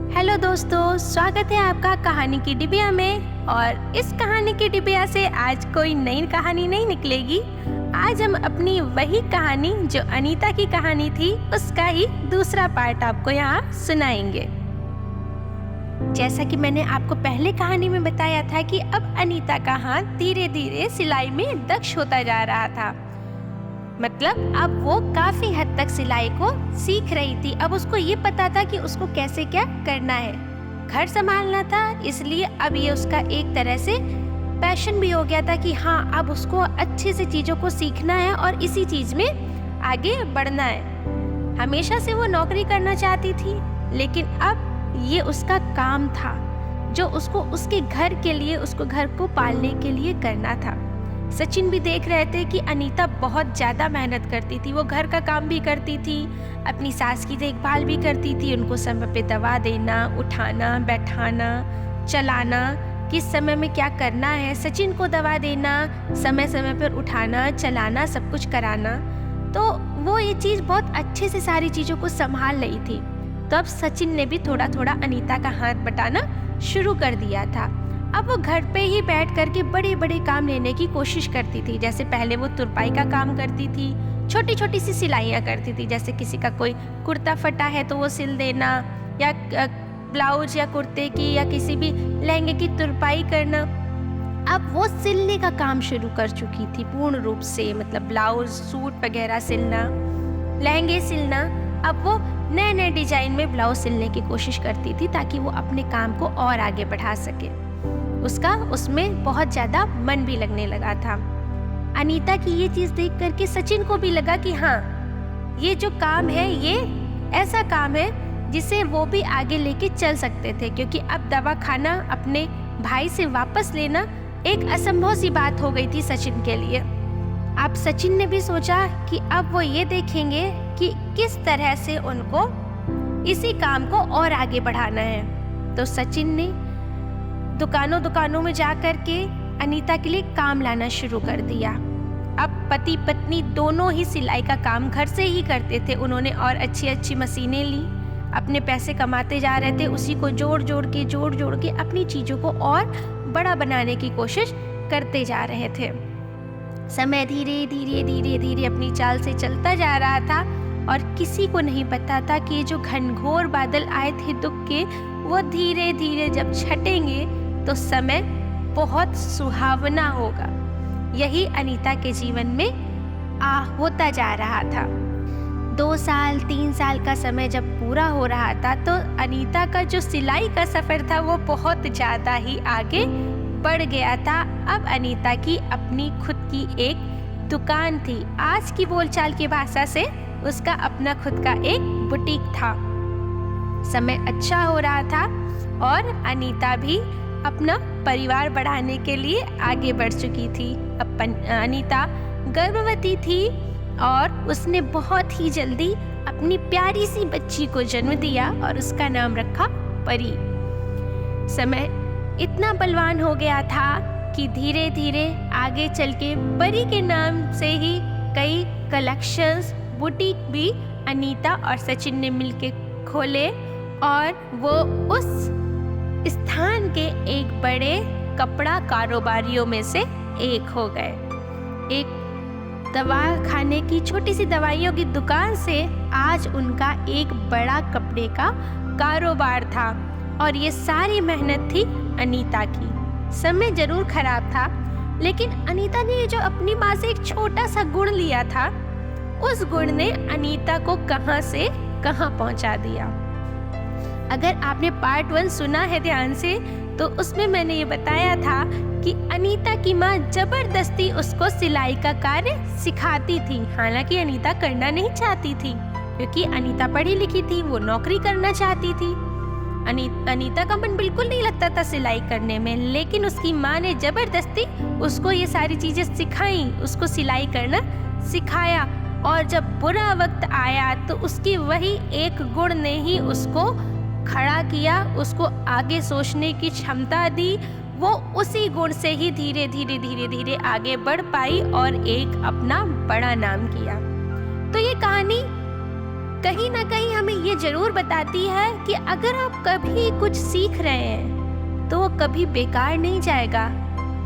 Hello दोस्तों, स्वागत है आपका कहानी की डिबिया में। और इस कहानी की डिबिया से आज कोई नई कहानी नहीं निकलेगी। आज हम अपनी वही कहानी जो अनीता की कहानी थी उसका ही दूसरा पार्ट आपको यहाँ सुनाएंगे। जैसा कि मैंने आपको पहले कहानी में बताया था कि अब अनीता का हाथ धीरे धीरे सिलाई में दक्ष होता जा रहा था। मतलब अब वो काफी हद तक सिलाई को सीख रही थी। अब उसको ये पता था कि उसको कैसे क्या करना है। घर संभालना था, इसलिए अब ये उसका एक तरह से पैशन भी हो गया था कि हाँ, अब उसको अच्छे से चीज़ों को सीखना है और इसी चीज़ में आगे बढ़ना है। हमेशा से वो नौकरी करना चाहती थी, लेकिन अब ये उसका काम था जो उसको उसके घर के लिए, उसको घर को पालने के लिए करना था। सचिन भी देख रहे थे कि अनीता बहुत ज़्यादा मेहनत करती थी। वो घर का काम भी करती थी, अपनी सास की देखभाल भी करती थी, उनको समय पे दवा देना, उठाना, बैठाना, चलाना, किस समय में क्या करना है, सचिन को दवा देना, समय समय पर उठाना, चलाना, सब कुछ कराना। तो वो ये चीज़ बहुत अच्छे से सारी चीज़ों को संभाल रही थी। तो अब सचिन ने भी थोड़ा थोड़ा अनीता का हाथ बटाना शुरू कर दिया था। अब वो घर पे ही बैठ करके बड़े बड़े काम लेने की कोशिश करती थी। जैसे पहले वो तुरपाई का काम करती थी, छोटी छोटी सी सिलाइयाँ करती थी। जैसे किसी का कोई कुर्ता फटा है तो वो सिल देना, या ब्लाउज या कुर्ते की या किसी भी लहंगे की तुरपाई करना। अब वो सिलने का काम शुरू कर चुकी थी पूर्ण रूप से। मतलब ब्लाउज, सूट वगैरह सिलना, लहंगे सिलना। अब वो नए नए डिजाइन में ब्लाउज सिलने की कोशिश करती थी ताकि वो अपने काम को और आगे बढ़ा सके। उसका उसमें बहुत ज़्यादा मन भी लगने लगा था। अनीता की ये चीज़ देख करके सचिन को भी लगा कि हाँ, ये जो काम है ये ऐसा काम है जिसे वो भी आगे लेके चल सकते थे। क्योंकि अब दवा खाना अपने भाई से वापस लेना एक असंभव सी बात हो गई थी सचिन के लिए। अब सचिन ने भी सोचा कि अब वो ये देखेंगे कि किस तरह से उनको इसी काम को और आगे बढ़ाना है। तो सचिन ने दुकानों में जा कर के अनीता के लिए काम लाना शुरू कर दिया। अब पति पत्नी दोनों ही सिलाई का काम घर से ही करते थे। उन्होंने और अच्छी अच्छी मशीनें ली, अपने पैसे कमाते जा रहे थे। उसी को जोड़ जोड़ के अपनी चीज़ों को और बड़ा बनाने की कोशिश करते जा रहे थे। समय धीरे धीरे अपनी चाल से चलता जा रहा था और किसी को नहीं पता था कि ये जो घनघोर बादल आए थे दुख के, वो धीरे धीरे जब छटेंगे तो समय बहुत सुहावना होगा। यही अनीता के जीवन में होता जा रहा था। 2 साल 3 साल का समय जब पूरा हो रहा था तो अनीता का जो सिलाई का सफ़र था वो बहुत ज़्यादा ही आगे बढ़ गया था। अब अनीता की अपनी खुद की एक दुकान थी। आज की बोलचाल की भाषा से उसका अपना खुद का एक बुटीक था। समय अच्छा हो रहा था और अनीता भी अपना परिवार बढ़ाने के लिए आगे बढ़ चुकी थी। अनीता गर्भवती थी और उसने बहुत ही जल्दी अपनी प्यारी सी बच्ची को जन्म दिया और उसका नाम रखा परी। समय इतना बलवान हो गया था कि धीरे धीरे आगे चल के परी के नाम से ही कई कलेक्शंस, बुटीक भी अनीता और सचिन ने मिलके खोले और वो उस स्थान के एक बड़े कपड़ा कारोबारियों में से एक हो गए। एक दवा खाने की छोटी सी दवाइयों की दुकान से आज उनका एक बड़ा कपड़े का कारोबार था। और ये सारी मेहनत थी अनीता की। समय जरूर खराब था, लेकिन अनीता ने जो अपनी माँ से एक छोटा सा गुण लिया था, उस गुण ने अनीता को कहां से कहां पहुंचा दिया। अगर आपने पार्ट 1 सुना है ध्यान से, तो उसमें मैंने ये बताया था कि अनीता की माँ जबरदस्ती उसको सिलाई का कार्य सिखाती थी। हालांकि अनीता करना नहीं चाहती थी, क्योंकि अनीता पढ़ी लिखी थी, वो नौकरी करना चाहती थी। अनीता का मन बिल्कुल नहीं लगता था सिलाई करने में, लेकिन उसकी माँ ने जबरदस्ती उसको ये सारी चीज़ें सिखाई, उसको सिलाई करना सिखाया। और जब बुरा वक्त आया तो उसकी वही एक गुण ने ही उसको खड़ा किया, उसको आगे सोचने की क्षमता दी। वो उसी गुण से ही धीरे धीरे आगे बढ़ पाई और एक अपना बड़ा नाम किया। तो ये कहानी कहीं ना कहीं हमें ये जरूर बताती है कि अगर आप कभी कुछ सीख रहे हैं तो वो कभी बेकार नहीं जाएगा,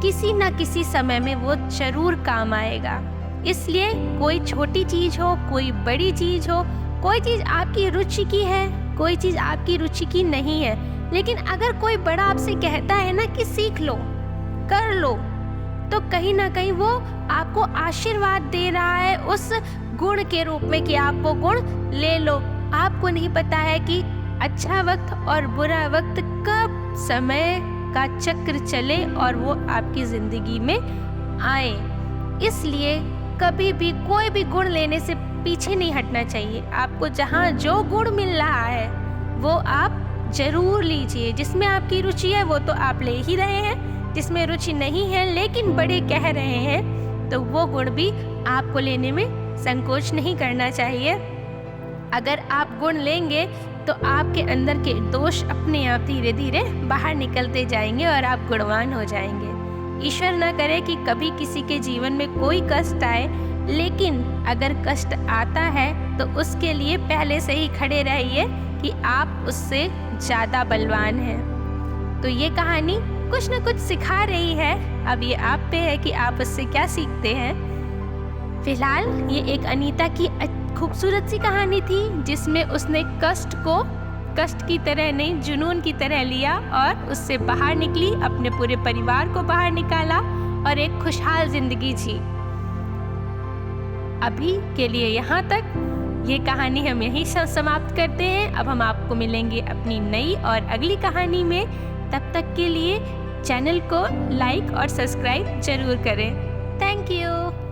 किसी ना किसी समय में वो जरूर काम आएगा। इसलिए कोई छोटी चीज हो, कोई बड़ी चीज हो, कोई चीज आपकी रुचि की है, कोई चीज आपकी रुचि की नहीं है, लेकिन अगर कोई बड़ा आपसे कहता है ना कि सीख लो, कर लो, तो कहीं ना कहीं वो आपको आशीर्वाद दे रहा है उस गुण के रूप में कि आप वो गुण ले लो। आपको नहीं पता है कि अच्छा वक्त और बुरा वक्त कब समय का चक्र चले और वो आपकी जिंदगी में आए। इसलिए कभी भी कोई भी गुण लेने से पीछे नहीं हटना चाहिए। आपको जहाँ जो गुण मिल रहा है वो आप जरूर लीजिए। जिसमें आपकी रुचि है वो तो आप ले ही रहे हैं, जिसमें रुचि नहीं है लेकिन बड़े कह रहे हैं तो वो गुण भी आपको लेने में संकोच नहीं करना चाहिए। अगर आप गुण लेंगे तो आपके अंदर के दोष अपने आप धीरे धीरे बाहर निकलते जाएंगे और आप गुणवान हो जाएंगे। ईश्वर न करे कि कभी किसी के जीवन में कोई कष्ट आए, लेकिन अगर कष्ट आता है तो उसके लिए पहले से ही खड़े रहिए कि आप उससे ज़्यादा बलवान हैं। तो ये कहानी कुछ न कुछ सिखा रही है, अब ये आप पे है कि आप उससे क्या सीखते हैं। फिलहाल ये एक अनीता की खूबसूरत सी कहानी थी जिसमें उसने कष्ट को कष्ट की तरह नहीं, जुनून की तरह लिया और उससे बाहर निकली, अपने पूरे परिवार को बाहर निकाला और एक खुशहाल जिंदगी जी। अभी के लिए यहाँ तक ये कहानी हम यहीं समाप्त करते हैं। अब हम आपको मिलेंगे अपनी नई और अगली कहानी में। तब तक के लिए चैनल को लाइक और सब्सक्राइब जरूर करें। Thank you.